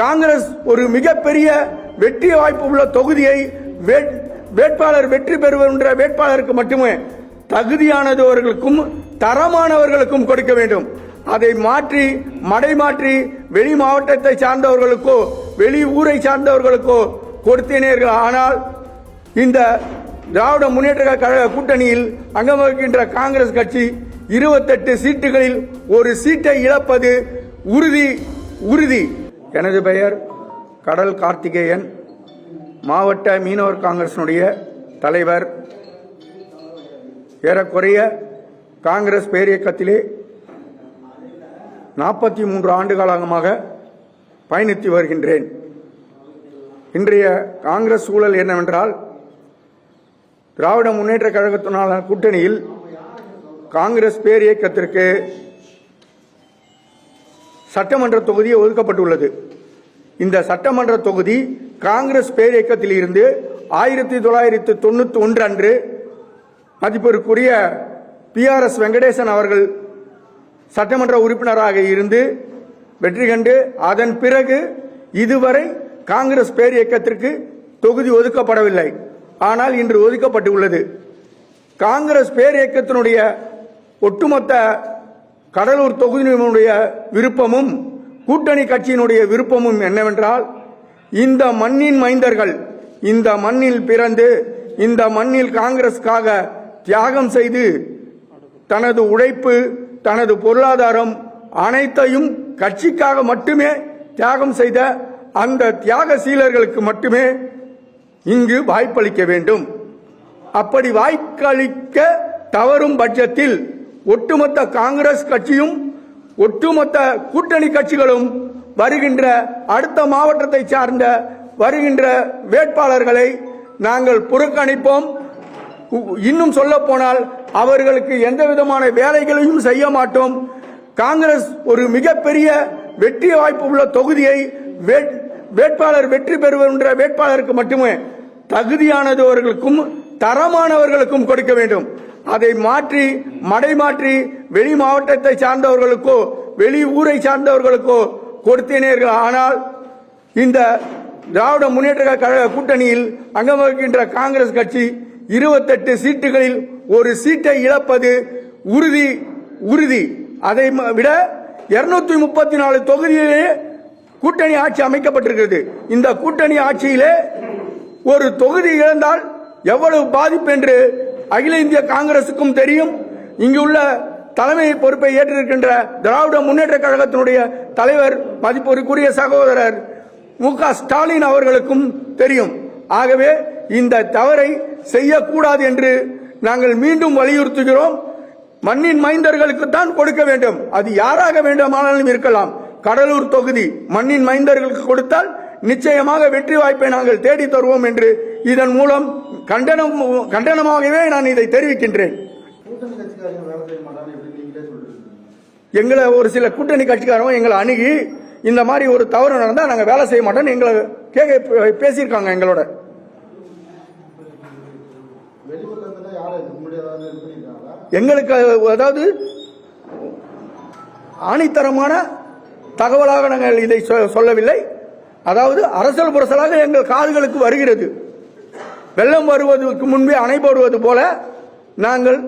காங்கிரஸ் ஒரு மிகப்பெரிய வெற்றி வாய்ப்பு உள்ள தொகுதியை வேட்பாளர் வெற்றி பெறுகின்ற வேட்பாளருக்கு மட்டுமே தகுதியானவர்களுக்கும் தரமானவர்களுக்கும் கொடுக்க வேண்டும். அதை மாற்றி மடைமாற்றி வெளி மாவட்டத்தை சார்ந்தவர்களுக்கோ வெளி ஊரை சார்ந்தவர்களுக்கோ கொடுத்தீர்கள். ஆனால் இந்த திராவிட முன்னேற்ற கழக கூட்டணியில் அங்கம் வகிக்கின்ற காங்கிரஸ் கட்சி 28 சீட்டுகளில் ஒரு சீட்டை இழப்பது உறுதி. எனது பெயர் கடல் கார்த்திகேயன், மாவட்ட மீனவர் காங்கிரசினுடைய தலைவர். ஏறக்குறைய காங்கிரஸ் பேரியக்கத்திலே 43 ஆண்டு காலமாக பயணித்து வருகின்றேன். இன்றைய காங்கிரஸ் சூழல் என்னவென்றால், திராவிட முன்னேற்ற கழகத்தினான கூட்டணியில் காங்கிரஸ் பேரியக்கத்திற்கு சட்டமன்ற தொகுதி ஒதுக்கப்பட்டுள்ளது. இந்த சட்டமன்ற தொகுதி காங்கிரஸ் பேரியக்கத்தில் இருந்து 1991 அன்று மதிப்பிற்குரிய PRS வெங்கடேசன் அவர்கள் சட்டமன்ற உறுப்பினராக இருந்து வெற்றி கண்டு அதன் பிறகு இதுவரை காங்கிரஸ் பேரியக்கத்திற்கு தொகுதி ஒதுக்கப்படவில்லை. ஆனால் இன்று ஒதுக்கப்பட்டுள்ளது. காங்கிரஸ் பேரியக்கத்தினுடைய ஒட்டுமொத்த கடலூர் தொகுதியினுடைய விருப்பமும் கூட்டணி கட்சியினுடைய விருப்பமும் என்னவென்றால், இந்த மண்ணின் மைந்தர்கள் இந்த மண்ணில் பிறந்து இந்த மண்ணில் காங்கிரஸுக்காக தியாகம் செய்து தனது உழைப்பு தனது பொருளாதாரம் அனைத்தையும் கட்சிக்காக மட்டுமே தியாகம் செய்த அந்த தியாகசீலர்களுக்கு மட்டுமே இங்கு வாய்ப்பளிக்க வேண்டும். அப்படி வாய்ப்பளிக்க தவறும் பட்சத்தில் ஒட்டுமொத்த காங்கிரஸ் கட்சியும் ஒட்டுமொத்த கூட்டணி கட்சிகளும் வருகின்ற அடுத்த மாவட்டத்தை சார்ந்த வருகின்ற வேட்பாளர்களை நாங்கள் புறக்கணிப்போம். இன்னும் சொல்ல போனால் அவர்களுக்கு எந்த விதமான வேலைகளையும் செய்ய மாட்டோம். காங்கிரஸ் ஒரு மிகப்பெரிய வெற்றி வாய்ப்பு உள்ள தொகுதியை வேட்பாளர் வெற்றி பெறுகின்ற வேட்பாளருக்கு மட்டுமே தகுதியானவர்களுக்கும் தரமானவர்களுக்கும் கொடுக்க வேண்டும். அதை மாற்றி மடைமாற்றி வெளி மாவட்டத்தை சார்ந்தவர்களுக்கோ வெளி ஊரை சார்ந்தவர்களுக்கோ கொடுத்தீர்கள். ஆனால் இந்த திராவிட முன்னேற்ற கழக கூட்டணியில் அங்கம் வகிக்கின்ற காங்கிரஸ் கட்சி 28 சீட்டுகளில் ஒரு சீட்டை இழப்பது உறுதி. அதை விட 234 தொகுதியிலே கூட்டணி ஆட்சி அமைக்கப்பட்டிருக்கிறது. இந்த கூட்டணி ஆட்சியிலே ஒரு தொகுதி இழந்தால் எவ்வளவு பாதிப்பு என்று அகில இந்திய காங்கிரசுக்கும் தெரியும். இங்குள்ள தலைமை பொறுப்பை ஏற்றிருக்கின்ற திராவிட முன்னேற்ற கழகத்தினுடைய தலைவர் மதிப்புக்குரிய சகோதரர் மு.க. ஸ்டாலின் அவர்களுக்கும் தெரியும். ஆகவே இந்த தவறை செய்யக்கூடாது என்று நாங்கள் மீண்டும் வலியுறுத்துகிறோம். மண்ணின் மைந்தர்களுக்கு தான் கொடுக்க வேண்டும். அது யாராக வேண்டுமானாலும் இருக்கலாம். கடலூர் தொகுதி மண்ணின் மைந்தர்களுக்கு கொடுத்தால் நிச்சயமாக வெற்றி வாய்ப்பை நாங்கள் தேடி தருவோம் என்று இதன் மூலம் கண்டனமாகவே நான் இதை தெரிவிக்கின்றேன். எங்களை ஒரு சில கூட்டணி கட்சிக்காரங்க எங்களை அணுகி இந்த மாதிரி ஒரு தவறு நடந்தால் நாங்கள் வேலை செய்ய மாட்டோம் எங்களை பேசியிருக்காங்க. எங்களோட எங்களுக்கு அதாவது ஆணித்தரமான தகவலாக நாங்கள் இதை சொல்லவில்லை. அதாவது அரசல் புரசலாக எங்கள் காதுகளுக்கு வருகிறது. வெள்ளம் வருவதற்கு முன்பே அணை போடுவது போல நாங்கள்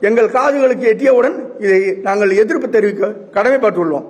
எங்கள் காதுகளுக்கு எட்டியவுடன் இதை நாங்கள் எதிர்ப்பு தெரிவிக்க கடமைப்பட்டுள்ளோம்.